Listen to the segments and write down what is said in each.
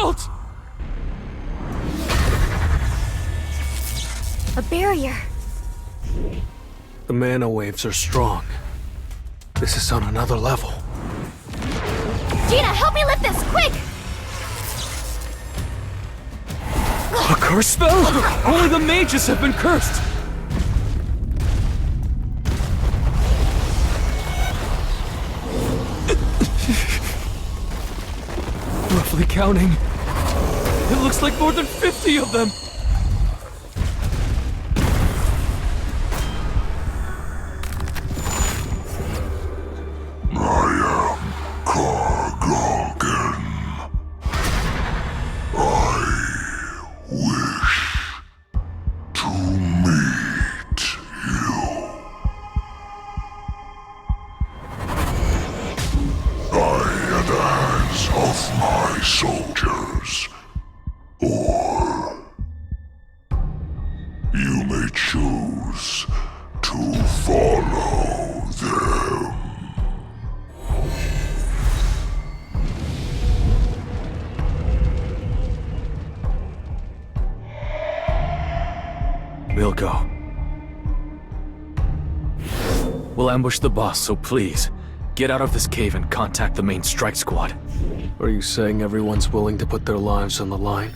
world! A barrier. The mana waves are strong. This is on another level. Gina, help me lift this, quick! A curse spell? Only the mages have been cursed! Roughly counting, it looks like more than 50 of them! I am Kargalan. I wish to meet you. Die at the hands of my soldiers, or you may choose to follow them. We'll go. We'll ambush the boss, so please, get out of this cave and contact the main strike squad. Are you saying everyone's willing to put their lives on the line?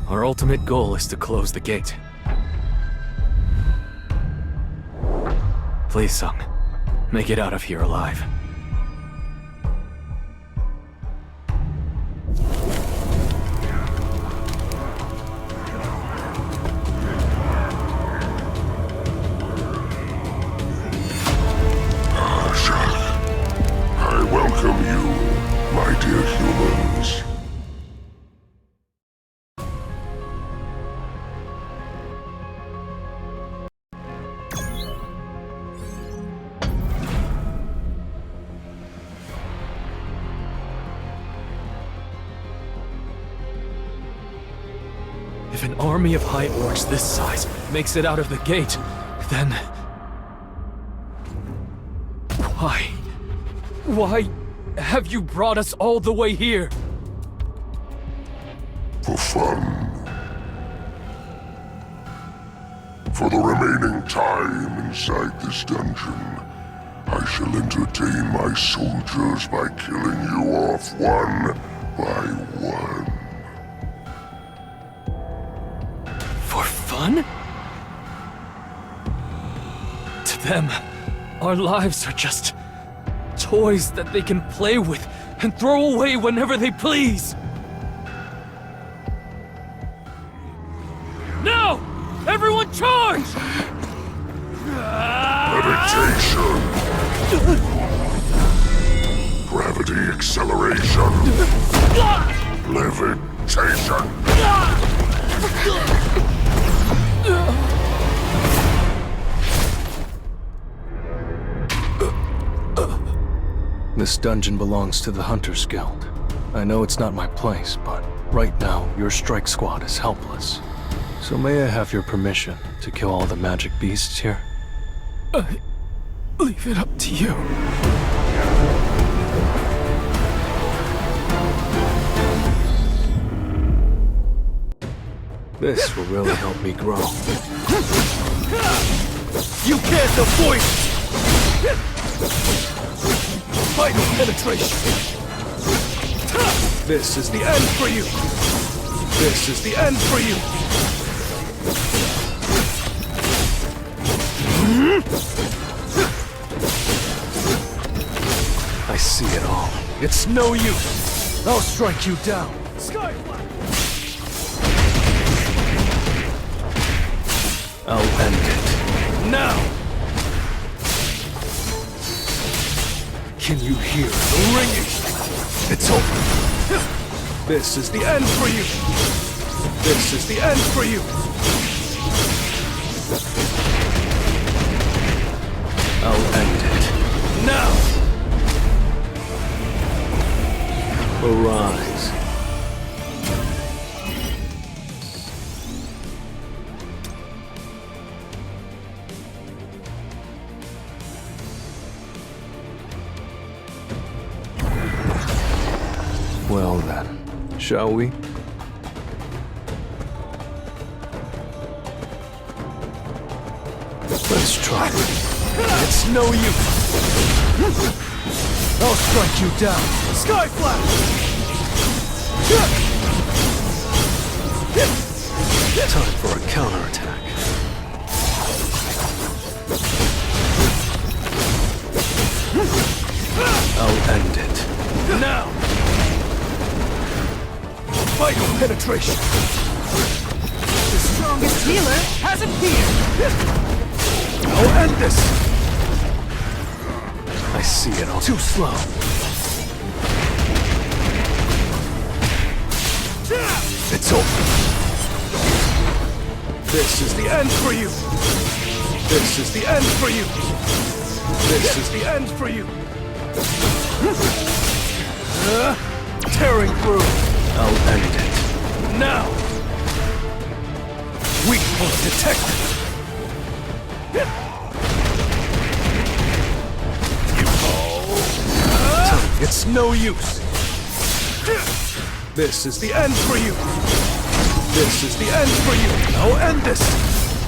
Our ultimate goal is to close the gate. Please, son, make it out of here alive. I welcome you, my dear humans. If an army of high orcs this size makes it out of the gate, then... Why have you brought us all the way here? For fun. For the remaining time inside this dungeon, I shall entertain my soldiers by killing you off one by one. For fun? To them, our lives are just toys that they can play with and throw away whenever they please. Now! Everyone charge! Levitation! Gravity acceleration! Levitation! This dungeon belongs to the Hunters Guild. I know it's not my place, but right now, your strike squad is helpless. So may I have your permission to kill all the magic beasts here? I leave it up to you. This will really help me grow. You can't avoid it! Vital penetration! This is the end for you! This is the end for you! I see it all. It's no use! I'll strike you down! I'll end it. Now! Can you hear the ringing? It's over! This is the end for you! This is the end for you! I'll end it. Now! Arise. Well then, Shall we? Let's try. It's no use! I'll strike you down! Sky Flash! Time for a counterattack. I'll end it. Now! Vital penetration! The strongest healer has appeared! I'll end this! I see it all. Too slow! It's over! This is the end for you! This is the end for you! This is the end for you! Tearing through! I'll end it. Now! Weak point detected! It's no use! This is the end for you! This is the end for you! I'll end this!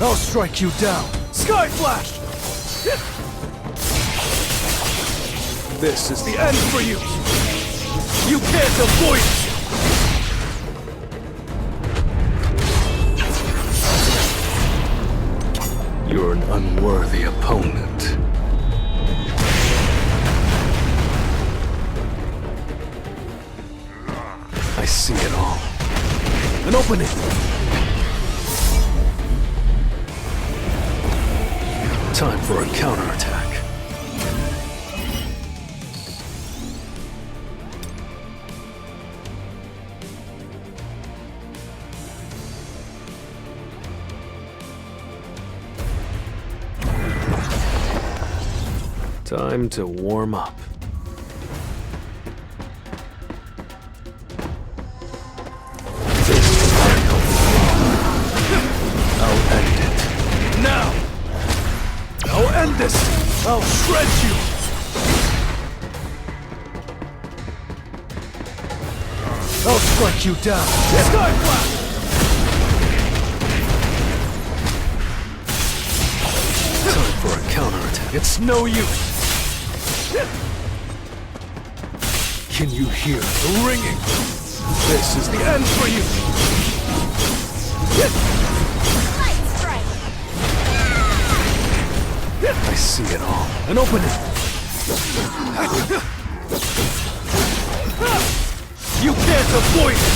I'll strike you down! Sky Flash! This is the end for you! You can't avoid it! You're an unworthy opponent. I see it all. An opening! Time for a counterattack. Time to warm up. I'll end it. Now! I'll end this! I'll shred you! I'll strike you down! Sky Flash! Time for a counterattack. It's no use! Can you hear the ringing? This is the end for you! Light strike! I see it all. An opening! You can't avoid it!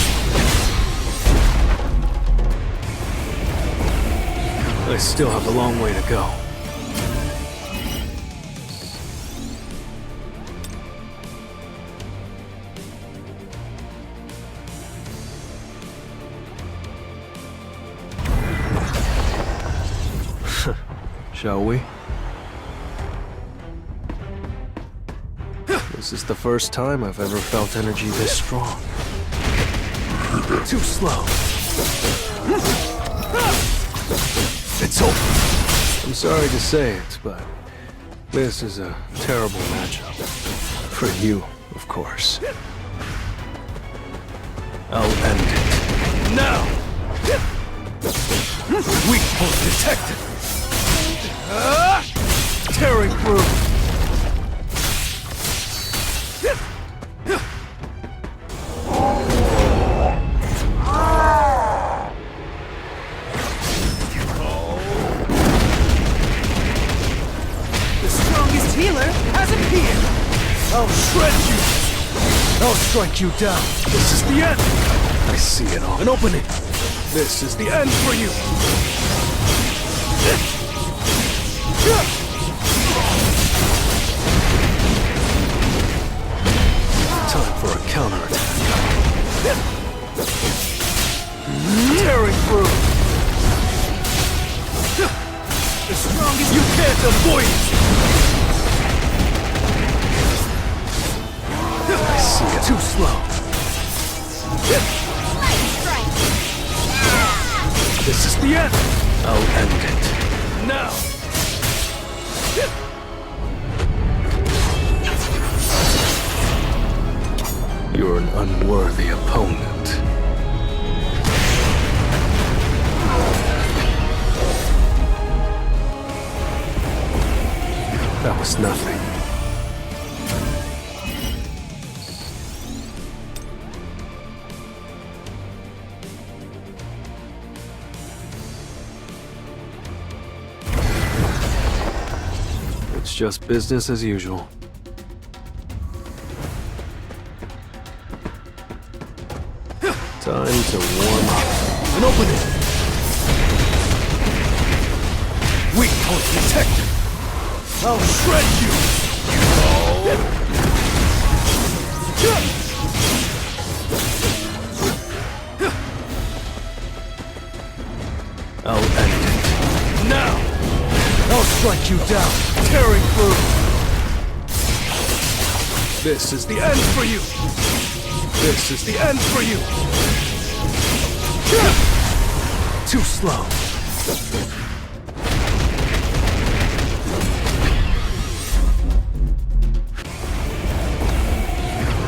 I still have a long way to go. Shall we? This is the first time I've ever felt energy this strong. Too slow. It's over. I'm sorry to say it, but this is a terrible matchup. For you, of course. I'll end it. Now! Weak point detected! Tearing through! The strongest healer has appeared! I'll shred you! I'll strike you down! This is the end! I see it all. An opening! This is the end for you! Time for a counterattack. Tearing through! The strongest You can't avoid it! I see it. Too slow! Light strike! This is the end! I'll end it. Now! You're an unworthy opponent. That was nothing. It's just business as usual. Time to warm up. An opening! Weak point detected! I'll shred you! I'll end it. Now! I'll strike you down, tearing through! This is the end for you! This is the end for you! Too slow.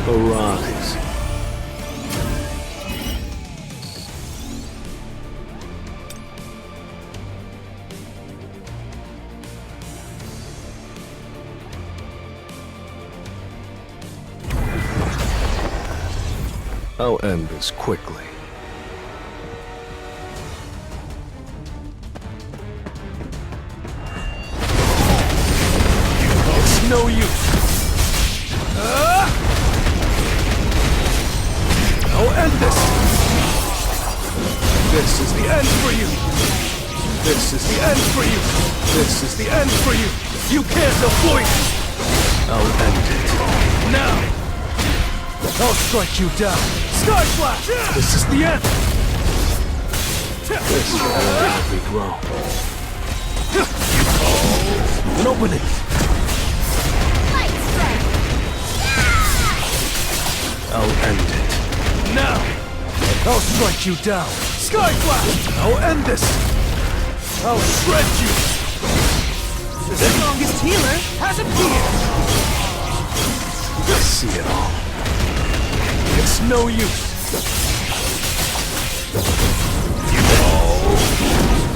Arise. I'll end this quickly. It's no use. I'll end this. This is the end for you. This is the end for you. This is the end for you. You can't avoid it. I'll end it. Now. I'll strike you down. Sky Flash! This is the end. This will let me grow. An opening. Light strike! I'll end it. Now. I'll strike you down. Sky Flash! I'll end this. I'll shred you. The strongest healer has appeared! I see it all. It's no use.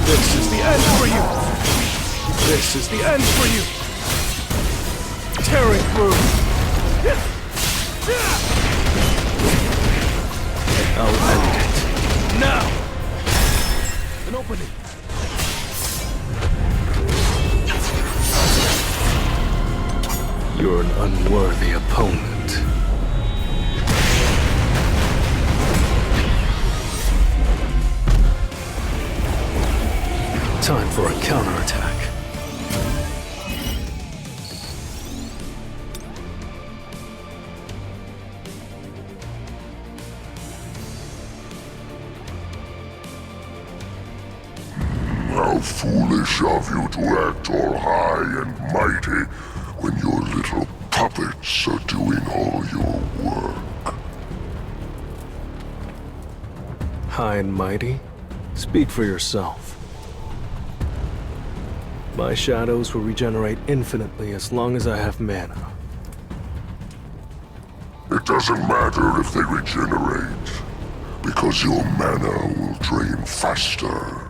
This is the end for you. This is the end for you. Tearing through. I'll end it. Now. An opening. You're an unworthy opponent. Time for a counterattack. How foolish of you to act all high and mighty when your little puppets are doing all your work. High and mighty? Speak for yourself. My shadows will regenerate infinitely as long as I have mana. It doesn't matter if they regenerate, because your mana will drain faster.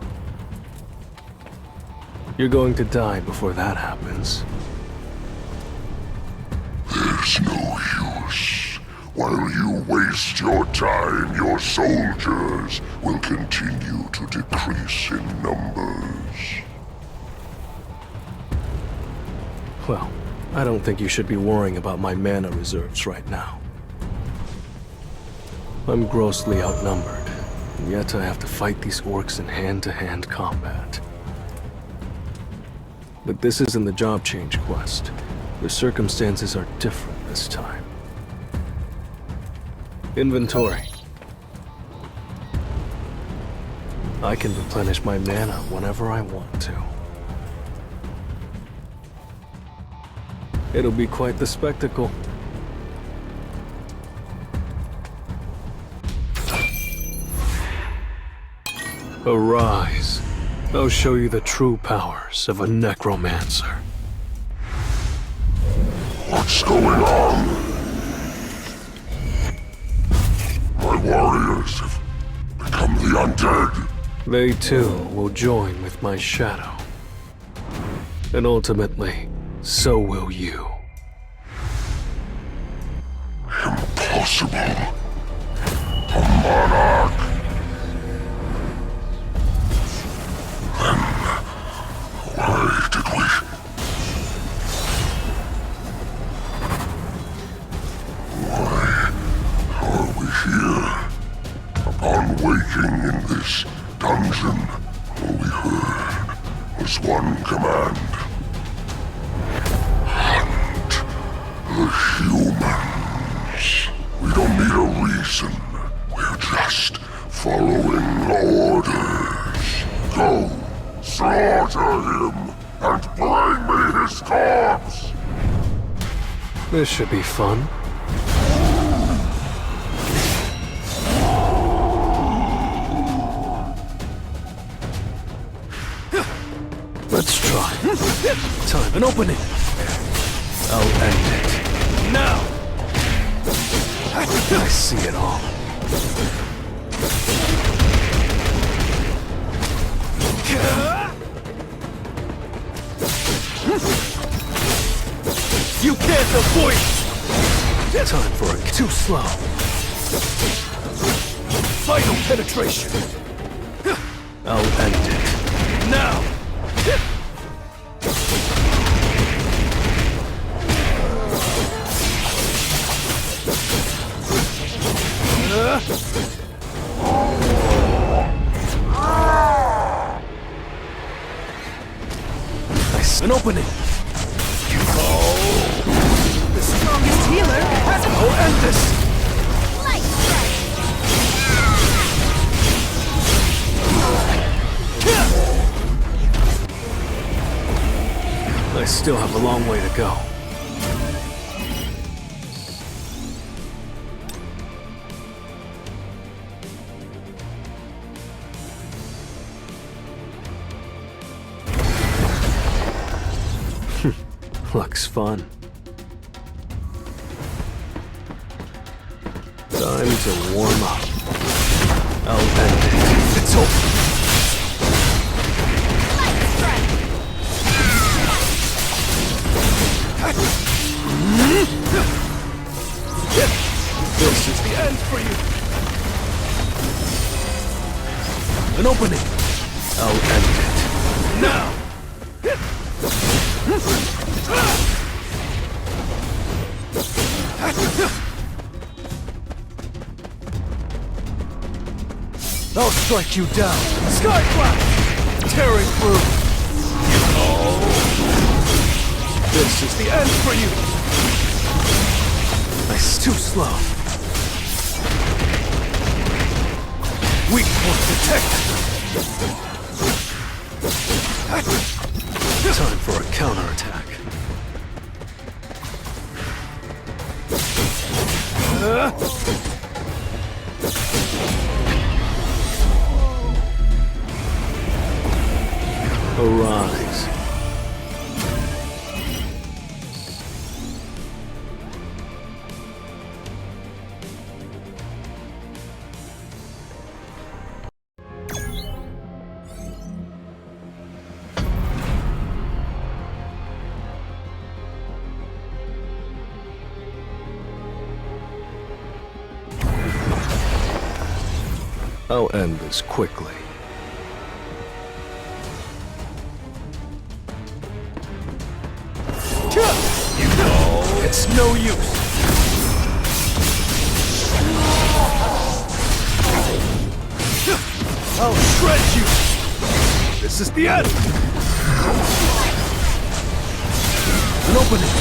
You're going to die before that happens. There's no use. While you waste your time, your soldiers will continue to decrease in numbers. Well, I don't think you should be worrying about my mana reserves right now. I'm grossly outnumbered, and yet I have to fight these orcs in hand-to-hand combat. But this isn't the job change quest. The circumstances are different this time. Inventory. I can replenish my mana whenever I want to. It'll be quite the spectacle. Arise. I'll show you the true powers of a necromancer. What's going on? My warriors have become the undead. They too will join with my shadow. And ultimately, so will you. Impossible. A monarch. Then why did we... Why are we here? Upon waking in this dungeon, all we heard was one command. Hunt the humans. We don't need a reason. We're just following orders. Go, slaughter him, and bring me his corpse! This should be fun. Let's try. Time and open it. I'll end it. Now! I see it all. You can't avoid it! Time for it. Too slow. Final penetration! I'll end it. Now! An opening. The strongest healer hasn't... I'll end this! Light strike! I still have a long way to go. Looks fun. Time to warm up. I'll end it. It's over! Light strike! This is the end for you! An opening. I'll end it. Now! I'll strike you down. Sky Blast! Tearing through! This is the end for you! It's too slow. Weak point detected! Time for a counterattack. Arise. I'll end this quickly. It's no use! I'll shred you! This is the end! An opening.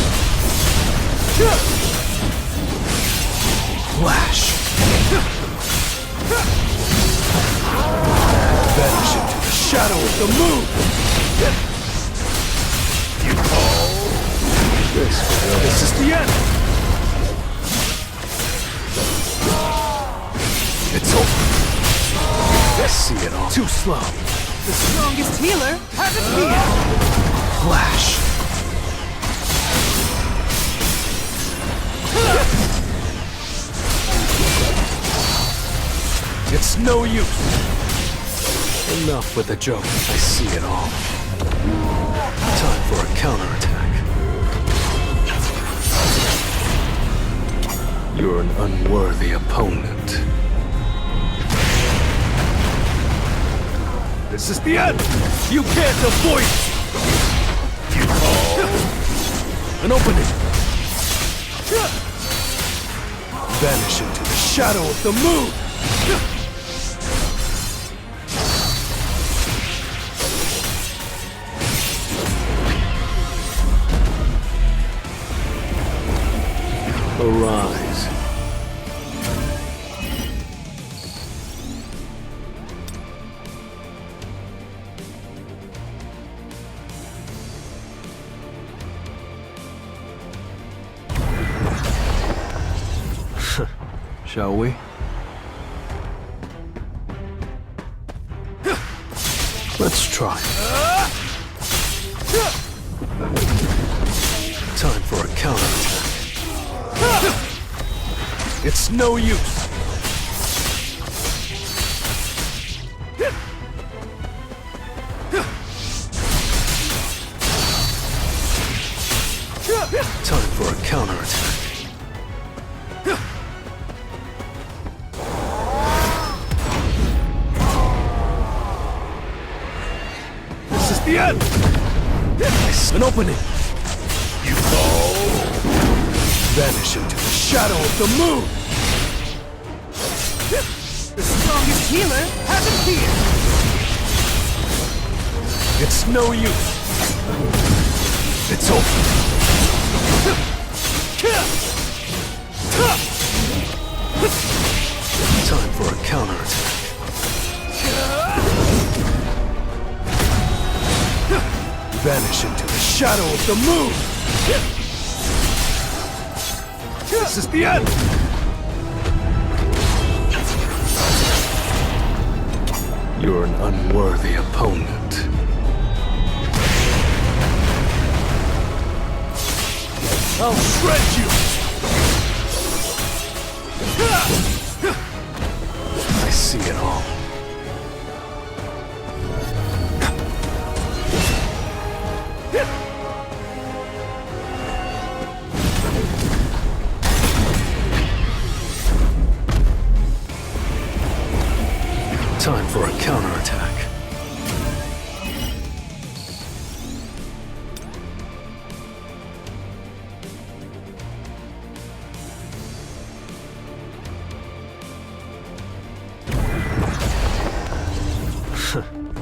Flash. Vanish into the shadow of the moon! This is the end! It's over! I see it all. Too slow. The strongest healer has appeared! Flash. It's no use! Enough with the joke. I see it all. Time for a counterattack. You're an unworthy opponent. This is the end! You can't avoid it! An opening! Vanish into the shadow of the moon! Arise. Shall we? Let's try. Time for a counterattack. It's no use! Time for a counterattack. This is the end! An opening! You fall! Vanish into the shadow of the moon! The strongest healer has appeared! It's no use! It's over! Time for a counterattack. Vanish into the shadow of the moon! This is the end! You're an unworthy opponent. I'll shred you! I see it all. Time for a counterattack.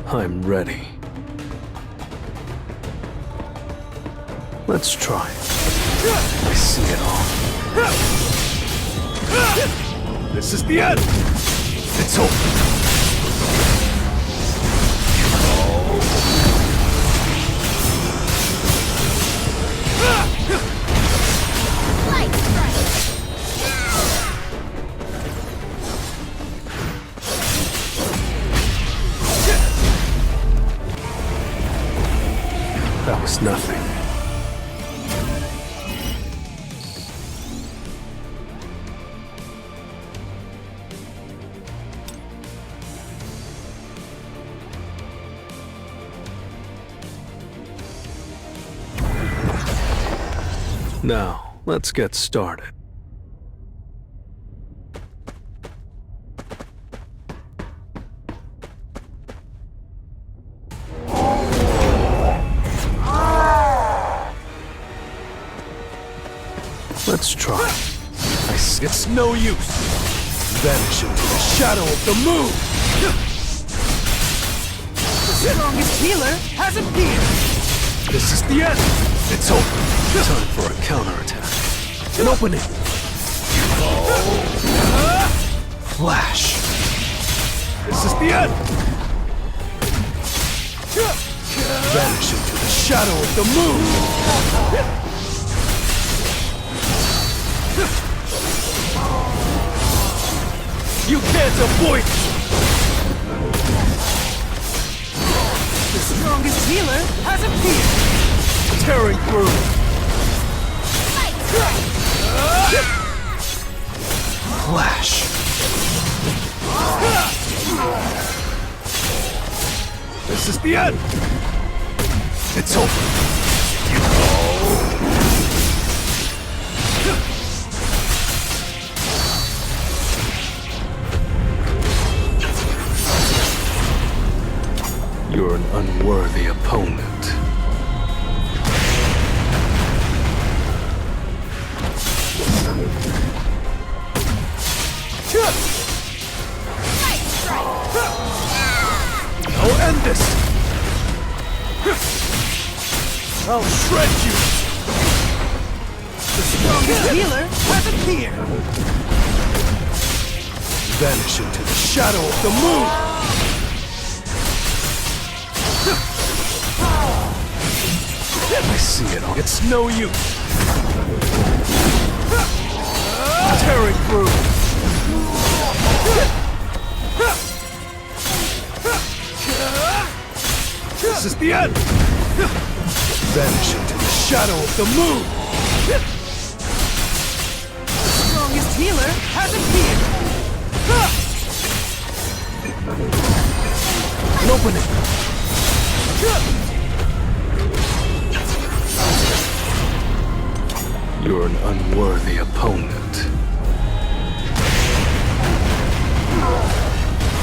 I'm ready. Let's try. I see it all. This is the end! It's over! Light strike! That was nothing. Now, let's get started. Let's try. It's no use! Vanish into the shadow of the moon! The strongest healer has appeared! This is the end! It's over! Time for a counterattack. An opening! Flash! This is the end! Vanish into the shadow of the moon! You can't avoid it! The strongest healer has appeared! Tearing through! Light strike! Flash! This is the end! It's over! unworthy opponent. I'll end this! I'll shred you! The strongest healer has appeared! Vanish into the shadow of the moon! I see it all. It's no use! Tearing through! This is the end! Vanish into the shadow of the moon! The strongest healer has appeared! An opening! You're an unworthy opponent.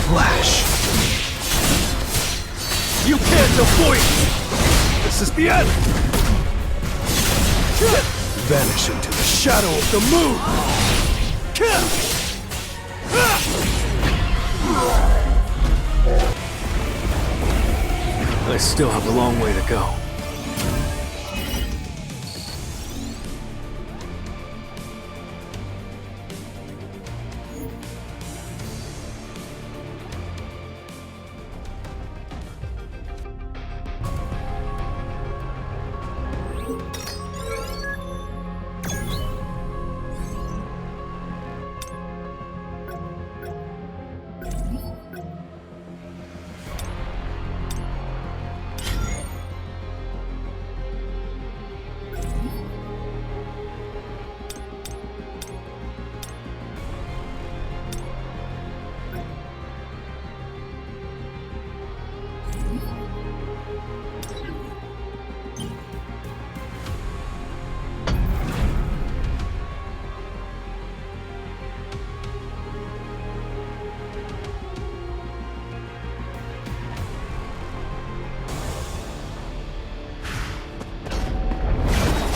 Flash! You can't avoid me! This is the end! Vanish into the shadow of the moon! I still have a long way to go.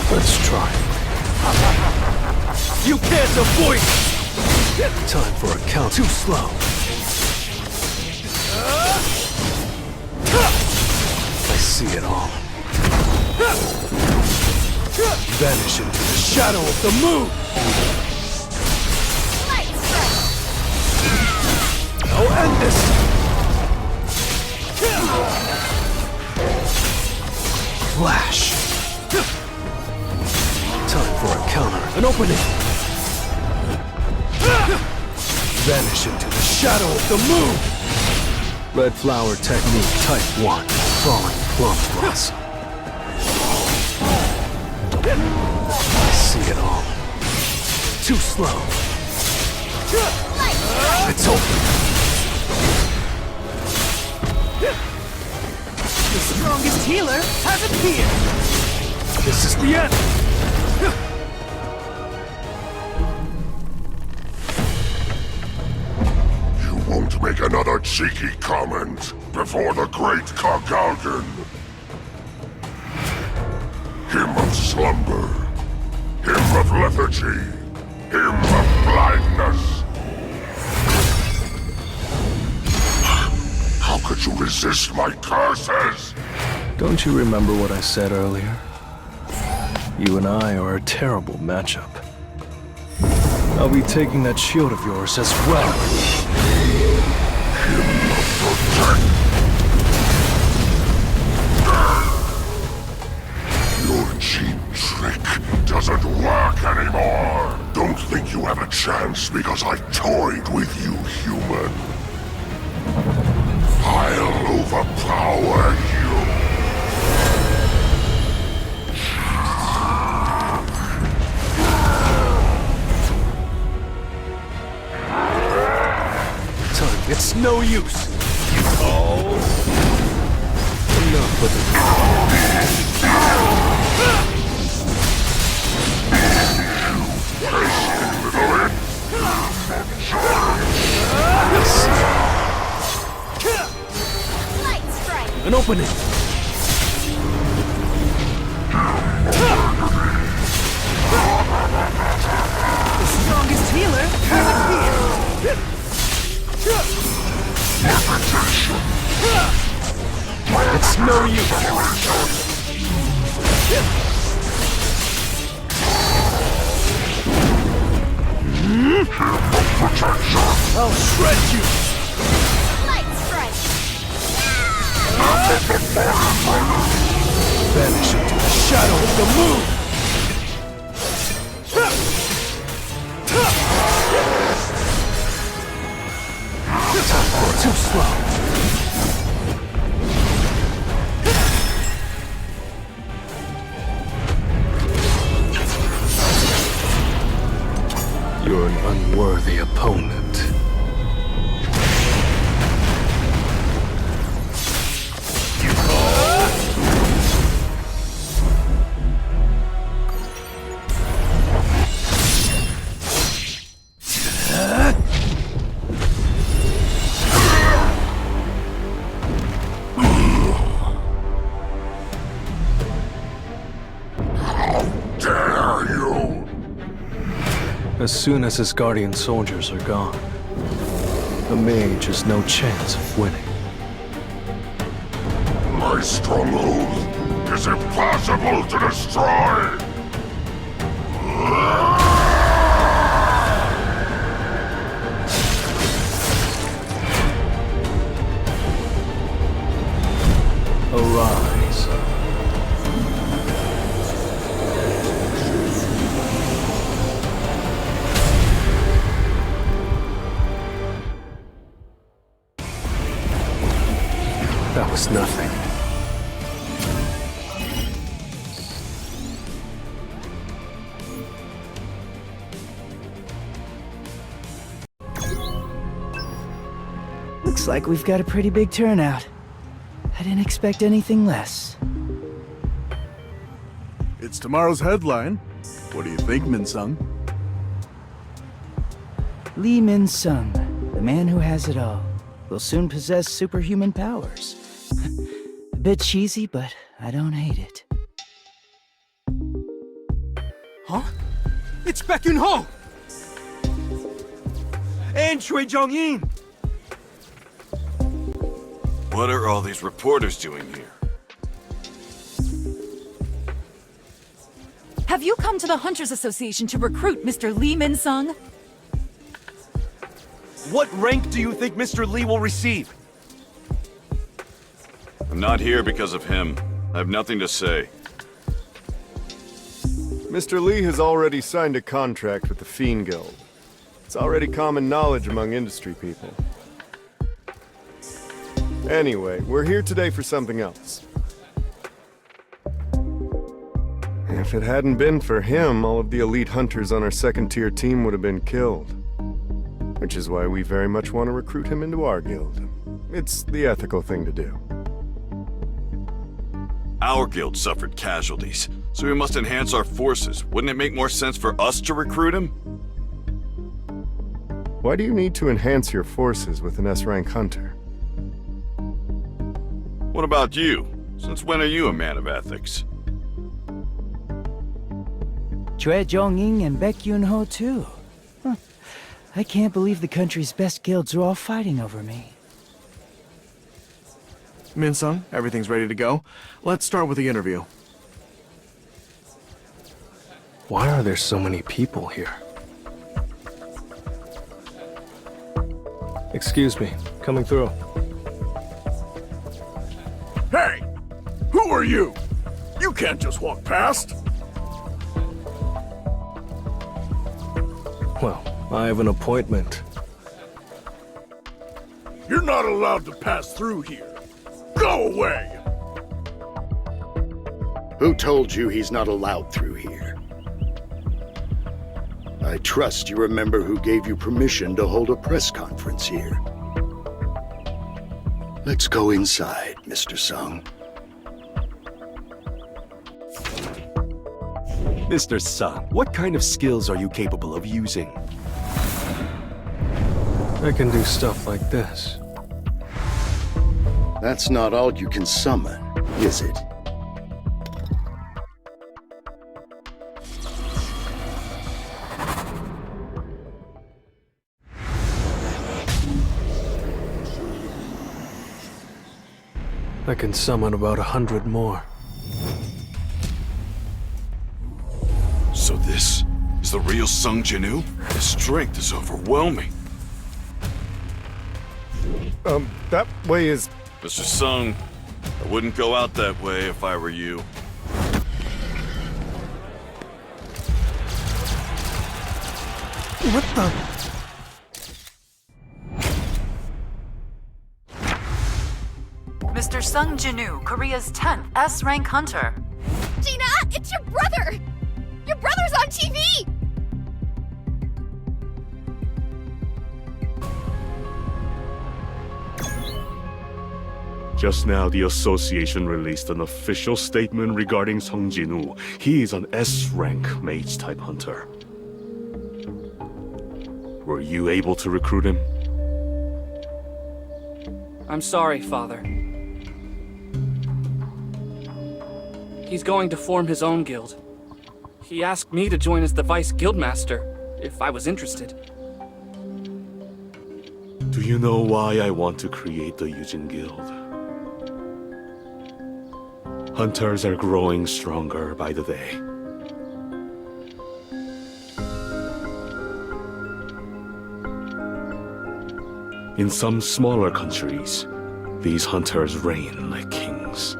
Let's try. You can't avoid me! Time for a count. Too slow. I see it all. Vanish into the shadow of the moon! Light strike! I'll end this! Flash! Time for a counter. An opening! Vanish into the shadow of the moon! Red flower technique type 1. Falling plum blossom. I see it all. Too slow. Light strike! It's over. The strongest healer has appeared! This is the end. You won't make another cheeky comment before the great Kargalan. Him of slumber, him of lethargy, him of blindness. How could you resist my curses? Don't you remember what I said earlier? You and I are a terrible matchup. I'll be taking that shield of yours as well. Your cheap trick doesn't work anymore. Don't think you have a chance because I toyed with you, human. I'll overpower you. Time. It's no use. Oh. Enough with it. Light strike! An opening! The strongest healer has appeared! It's no use! I'll shred you! Light strike! Vanish into the shadow of the moon! Too slow. You're an unworthy opponent. Dare you! As soon as his guardian soldiers are gone, the mage has no chance of winning. My stronghold is impossible to destroy! Arise. That was nothing. Looks like we've got a pretty big turnout. I didn't expect anything less. It's tomorrow's headline. What do you think, Min-sung? Lee Min-sung, the man who has it all, will soon possess superhuman powers. A bit cheesy, but I don't hate it. Huh? It's Baek Yun-ho! And Choi Jong-in! What are all these reporters doing here? Have you come to the Hunters Association to recruit Mr. Lee Min-sung? What rank do you think Mr. Lee will receive? I'm not here because of him. I have nothing to say. Mr. Lee has already signed a contract with the Fiend Guild. It's already common knowledge among industry people. Anyway, we're here today for something else. If it hadn't been for him, all of the elite hunters on our second-tier team would have been killed. Which is why we very much want to recruit him into our guild. It's the ethical thing to do. Our guild suffered casualties, so we must enhance our forces. Wouldn't it make more sense for us to recruit him? Why do you need to enhance your forces with an S-rank hunter? What about you? Since when are you a man of ethics? Choi Jong-in and Baek Yun-ho too. Huh. I can't believe the country's best guilds are all fighting over me. Min-sung, everything's ready to go. Let's start with the interview. Why are there so many people here? Excuse me, coming through. Hey! Who are you? You can't just walk past! Well, I have an appointment. You're not allowed to pass through here. Go away! Who told you he's not allowed through here? I trust you remember who gave you permission to hold a press conference here. Let's go inside, Mr. Sung. Mr. Sung, what kind of skills are you capable of using? I can do stuff like this. That's not all you can summon, is it? I can summon about 100 more. So this is the real Sung Jinu? His strength is overwhelming. That way is... Mr. Sung, I wouldn't go out that way if I were you. What the? Mr. Sung Jinu, Korea's 10th S-rank hunter. Gina, it's your brother! Your brother's on TV! Just now, the association released an official statement regarding Sung Jinu. He is an S-rank mage-type hunter. Were you able to recruit him? I'm sorry, Father. He's going to form his own guild. He asked me to join as the Vice Guildmaster, if I was interested. Do you know why I want to create the Yujin Guild? Hunters are growing stronger by the day. In some smaller countries, these hunters reign like kings.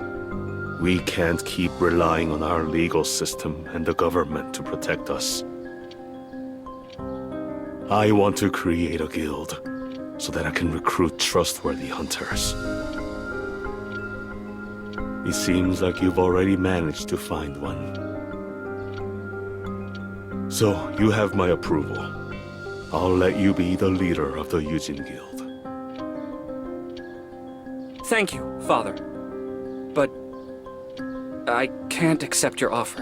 We can't keep relying on our legal system and the government to protect us. I want to create a guild so that I can recruit trustworthy hunters. It seems like you've already managed to find one. So, you have my approval. I'll let you be the leader of the Yujin Guild. Thank you, Father. But I can't accept your offer.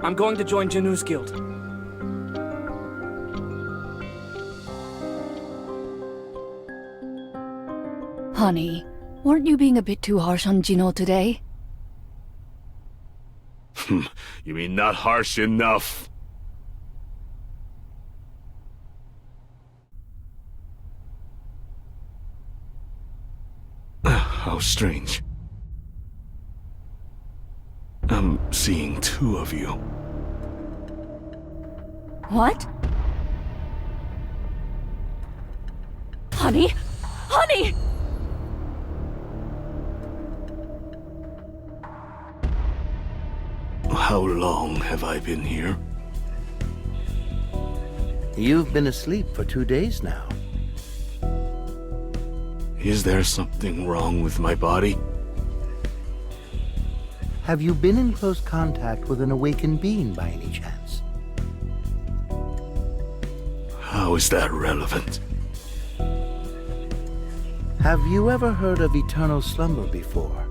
I'm going to join Jinu's guild. Honey, weren't you being a bit too harsh on Jino today? You mean not harsh enough? How strange. I'm seeing two of you. What? Honey? Honey! How long have I been here? You've been asleep for 2 days now. Is there something wrong with my body? Have you been in close contact with an awakened being by any chance? How is that relevant? Have you ever heard of eternal slumber before?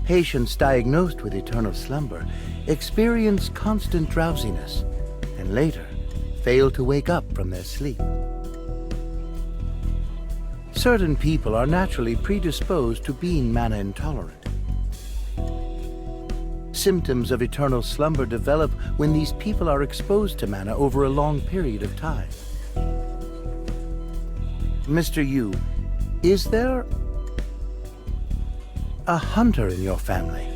Patients diagnosed with eternal slumber experience constant drowsiness and later fail to wake up from their sleep. Certain people are naturally predisposed to being mana intolerant. Symptoms of eternal slumber develop when these people are exposed to mana over a long period of time. Mr. Yu, is there a hunter in your family?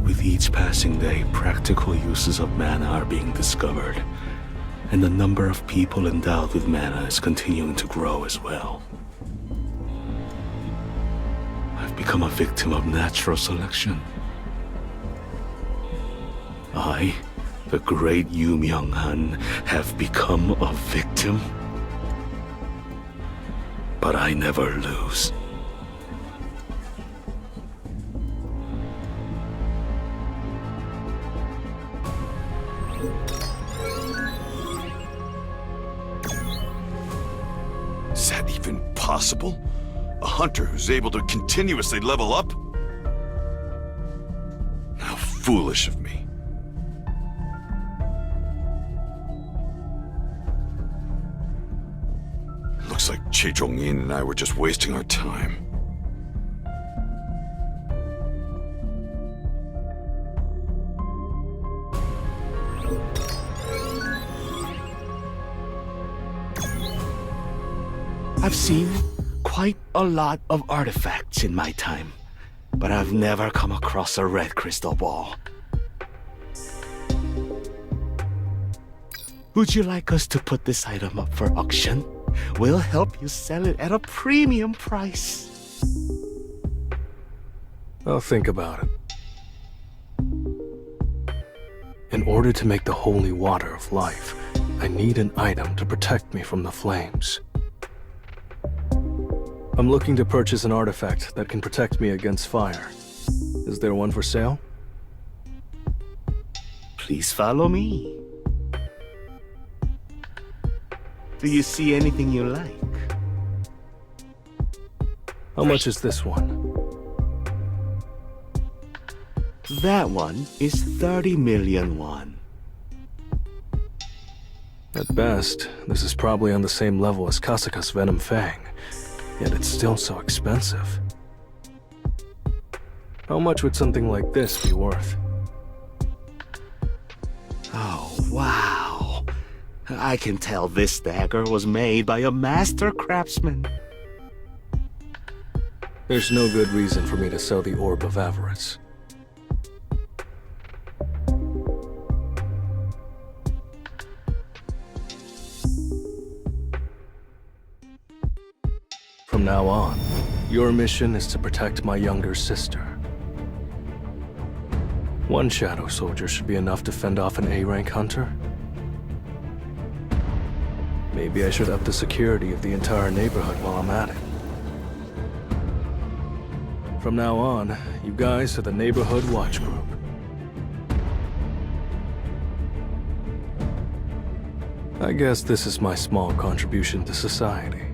With each passing day, practical uses of mana are being discovered, and the number of people endowed with mana is continuing to grow as well. I've become a victim of natural selection. I, the great Yu Myung-han, have become a victim. But I never lose. Is that even possible? A hunter who's able to continuously level up? How foolish of me. Chi Zhongyin and I were just wasting our time. I've seen quite a lot of artifacts in my time, but I've never come across a red crystal ball. Would you like us to put this item up for auction? We'll help you sell it at a premium price. I'll think about it. In order to make the holy water of life, I need an item to protect me from the flames. I'm looking to purchase an artifact that can protect me against fire. Is there one for sale? Please follow me. Do you see anything you like? How much is this one? That one is 30 million won. At best, this is probably on the same level as Kasaka's Venom Fang, yet it's still so expensive. How much would something like this be worth? Oh, wow. I can tell this dagger was made by a master craftsman. There's no good reason for me to sell the Orb of Avarice. From now on, your mission is to protect my younger sister. One Shadow Soldier should be enough to fend off an A-rank hunter. Maybe I should up the security of the entire neighborhood while I'm at it. From now on, you guys are the Neighborhood Watch Group. I guess this is my small contribution to society.